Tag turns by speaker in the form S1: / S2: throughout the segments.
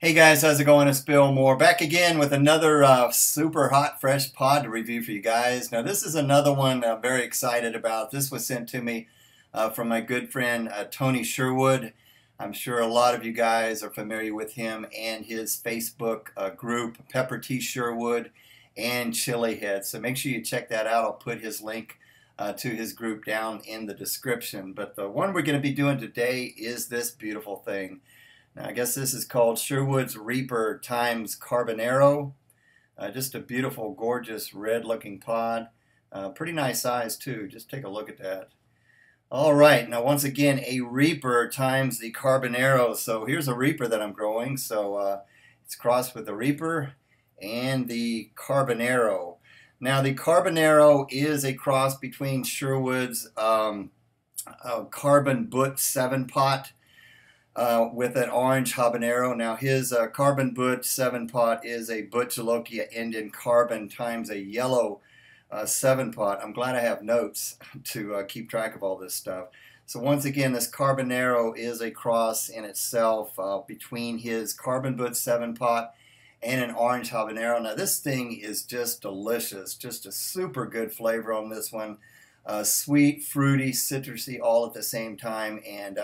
S1: Hey guys, how's it going? It's Bill Moore back again with another super hot, fresh pod to review for you guys. Now, this is another one I'm very excited about. This was sent to me from my good friend Tony Sherwood. I'm sure a lot of you guys are familiar with him and his Facebook group, Pepper T. Sherwood and Chili Head. So make sure you check that out. I'll put his link to his group down in the description. But the one we're going to be doing today is this beautiful thing. Now, I guess this is called Sherwood's Reaper times Carbonero. Just a beautiful, gorgeous, red-looking pod. Pretty nice size, too. Just take a look at that. All right, now once again, a Reaper times the Carbonero. So here's a Reaper that I'm growing. So it's crossed with the Reaper and the Carbonero. Now, the Carbonero is a cross between Sherwood's Carbon Butt 7-pot with an orange habanero. Now his Carbon Butt 7-pot is a Butt Jolokia Indian Carbon times a yellow 7-pot. I'm glad I have notes to keep track of all this stuff. So once again, this Carbonero is a cross in itself between his Carbon Butt 7-pot and an orange habanero. Now this thing is just delicious, just a super good flavor on this one. Sweet, fruity, citrusy all at the same time, and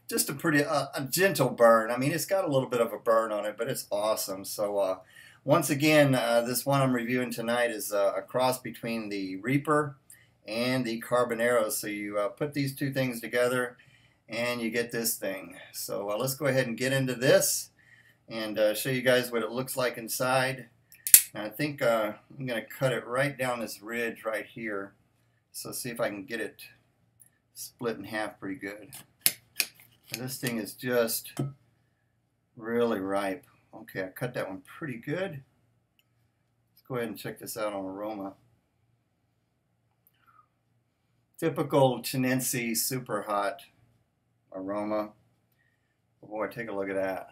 S1: just a pretty a gentle burn. I mean, it's got a little bit of a burn on it, but it's awesome. So once again, this one I'm reviewing tonight is a cross between the Reaper and the Carbonero. So you put these two things together and you get this thing. So let's go ahead and get into this and show you guys what it looks like inside. And I think I'm going to cut it right down this ridge right here. So see if I can get it split in half pretty good. And this thing is just really ripe. Okay, I cut that one pretty good. Let's go ahead and check this out on aroma. Typical Chinense super hot aroma. Oh boy, take a look at that.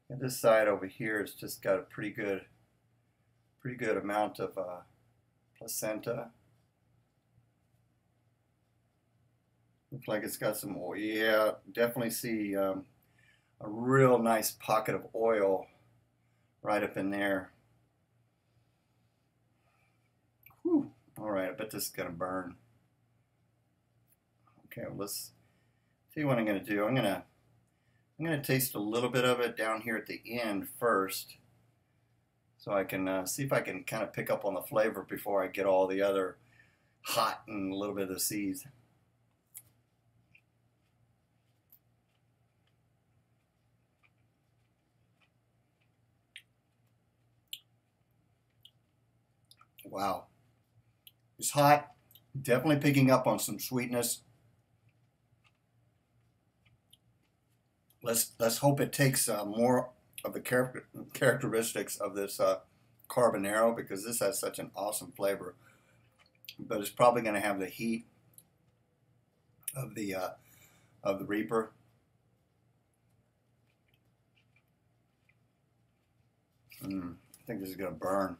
S1: And this side over here has just got a pretty good amount of placenta. Looks like it's got some oil. Yeah, definitely see a real nice pocket of oil right up in there. Whew. All right, I bet this is gonna burn. Okay, well, let's see what I'm gonna do. I'm gonna taste a little bit of it down here at the end first, so I can see if I can kind of pick up on the flavor before I get all the other hot and a little bit of the seeds. Wow. It's hot, definitely picking up on some sweetness. Let's hope it takes more of the characteristics of this Carbonero, because this has such an awesome flavor. But it's probably going to have the heat of the Reaper. I think this is going to burn.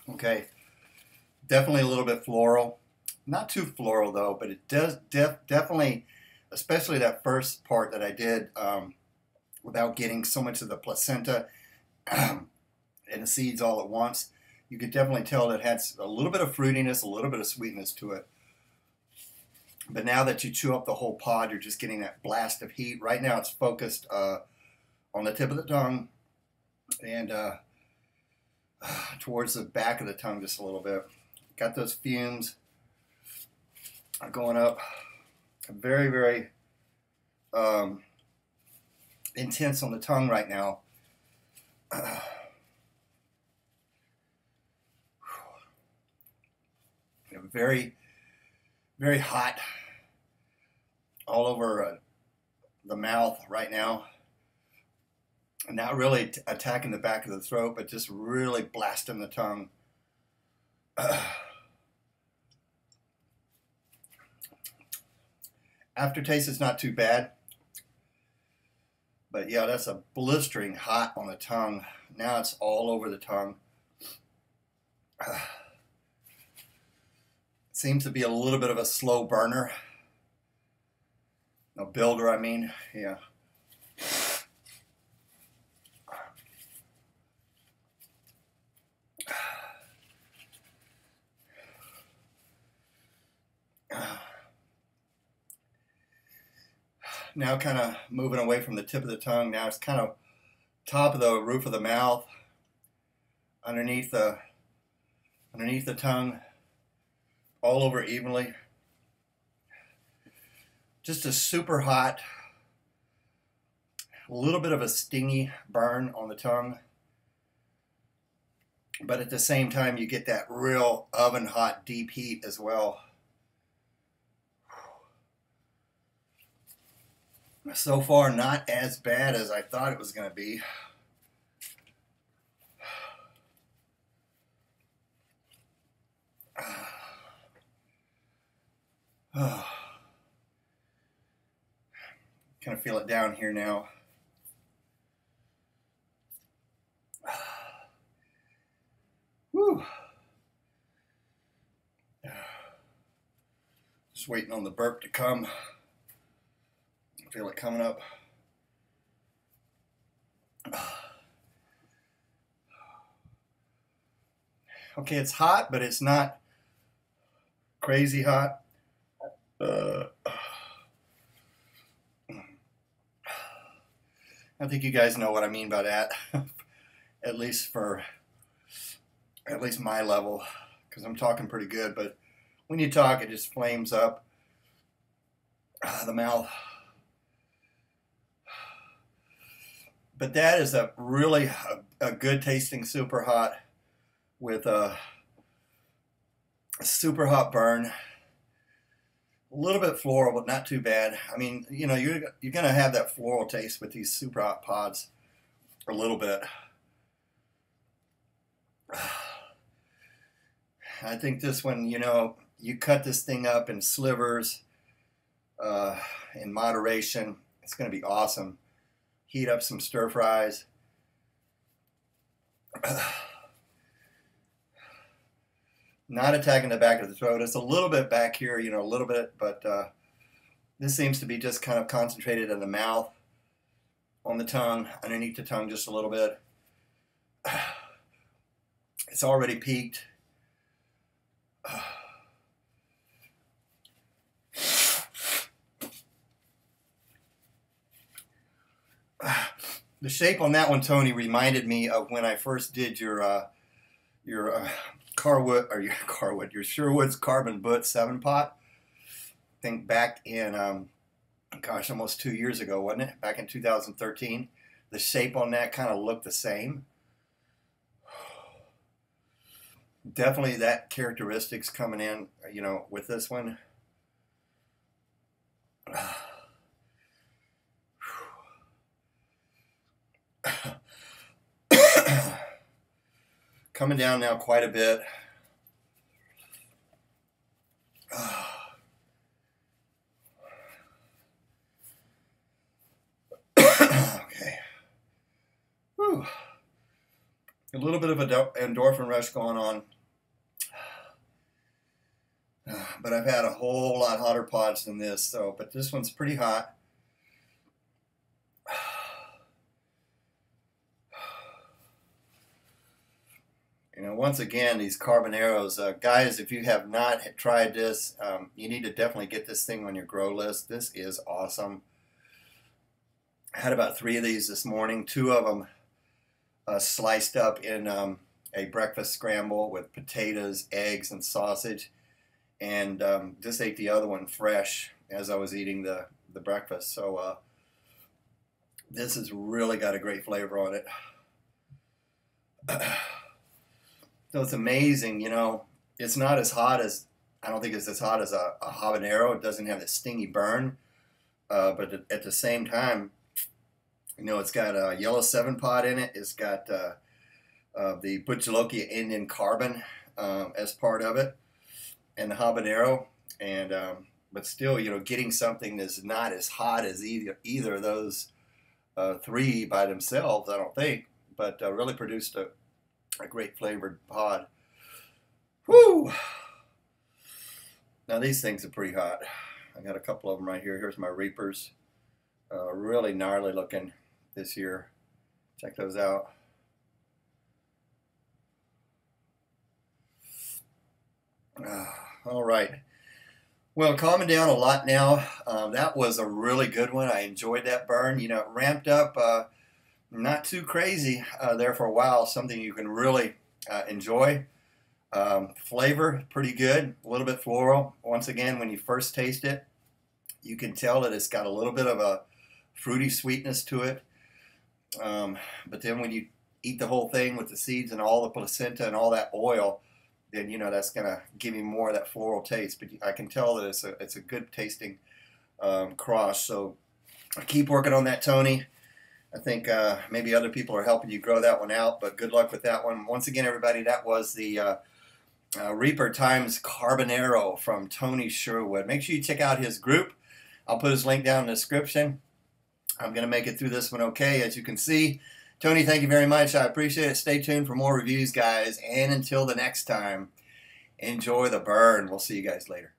S1: Okay, definitely a little bit floral. Not too floral though, but it does definitely, especially that first part that I did without getting so much of the placenta and the seeds all at once. You could definitely tell that it had a little bit of fruitiness, a little bit of sweetness to it. But now that you chew up the whole pod, you're just getting that blast of heat. Right now it's focused on the tip of the tongue and towards the back of the tongue just a little bit. Got those fumes going up. Very, very intense on the tongue right now. Very, very hot all over the mouth right now. Not really attacking the back of the throat, but just really blasting the tongue. Aftertaste is not too bad. But yeah, that's a blistering hot on the tongue. Now it's all over the tongue. Seems to be a little bit of a slow burner. A builder, I mean. Yeah. Now kind of moving away from the tip of the tongue. Now it's kind of top of the roof of the mouth, underneath the tongue, all over evenly. Just a super hot, a little bit of a stingy burn on the tongue, but at the same time you get that real oven hot deep heat as well. So far, not as bad as I thought it was going to be. Kind of feel it down here now. Whew. Just waiting on the burp to come. Feel it coming up. Okay, it's hot, but it's not crazy hot. I think you guys know what I mean by that. at least my level, because I'm talking pretty good, but when you talk, it just flames up the mouth. But that is a really a good tasting super hot with a super hot burn. A little bit floral, but not too bad. I mean, you know, you're gonna have that floral taste with these super hot pods a little bit. I think this one, you know, you cut this thing up in slivers in moderation. It's gonna be awesome. Heat up some stir fries. Not attacking the back of the throat. It's a little bit back here, you know, a little bit, but this seems to be just kind of concentrated in the mouth, on the tongue, underneath the tongue just a little bit. It's already peaked. The shape on that one, Tony, reminded me of when I first did your Sherwood's Carbon Butt 7-pot. I think back in, gosh, almost 2 years ago, wasn't it? Back in 2013. The shape on that kind of looked the same. Definitely that characteristics coming in, you know, with this one. Coming down now quite a bit. Okay. Whew. A little bit of an endorphin rush going on. But I've had a whole lot hotter pods than this, so, but this one's pretty hot. You know, once again, these Carboneros, guys, if you have not tried this, you need to definitely get this thing on your grow list. This is awesome. I had about 3 of these this morning. 2 of them sliced up in a breakfast scramble with potatoes, eggs, and sausage. And just ate the other one fresh as I was eating the breakfast. So this has really got a great flavor on it. So it's amazing, you know. It's not as hot as, I don't think it's as hot as a habanero. It doesn't have that stingy burn, but at the same time, you know, it's got a yellow 7-pot in it. It's got the Bhut Jolokia Indian Carbon as part of it, and the habanero, and but still, you know, getting something that's not as hot as either of those three by themselves, I don't think, but really produced a great flavored pod. Whoo! Now these things are pretty hot. I got a couple of them right here. Here's my Reapers. Really gnarly looking this year. Check those out. All right. Well, calming down a lot now. That was a really good one. I enjoyed that burn. You know, it ramped up, not too crazy there for a while. Something you can really enjoy. Flavor, pretty good. A little bit floral. Once again, when you first taste it, you can tell that it's got a little bit of a fruity sweetness to it. But then when you eat the whole thing with the seeds and all the placenta and all that oil, then you know that's gonna give you more of that floral taste. But I can tell that it's a good tasting cross. So keep working on that, Tony. I think maybe other people are helping you grow that one out. But good luck with that one. Once again, everybody, that was the Reaper times Carbonero from Tony Sherwood. Make sure you check out his group. I'll put his link down in the description. I'm going to make it through this one okay, as you can see. Tony, thank you very much. I appreciate it. Stay tuned for more reviews, guys. And until the next time, enjoy the burn. We'll see you guys later.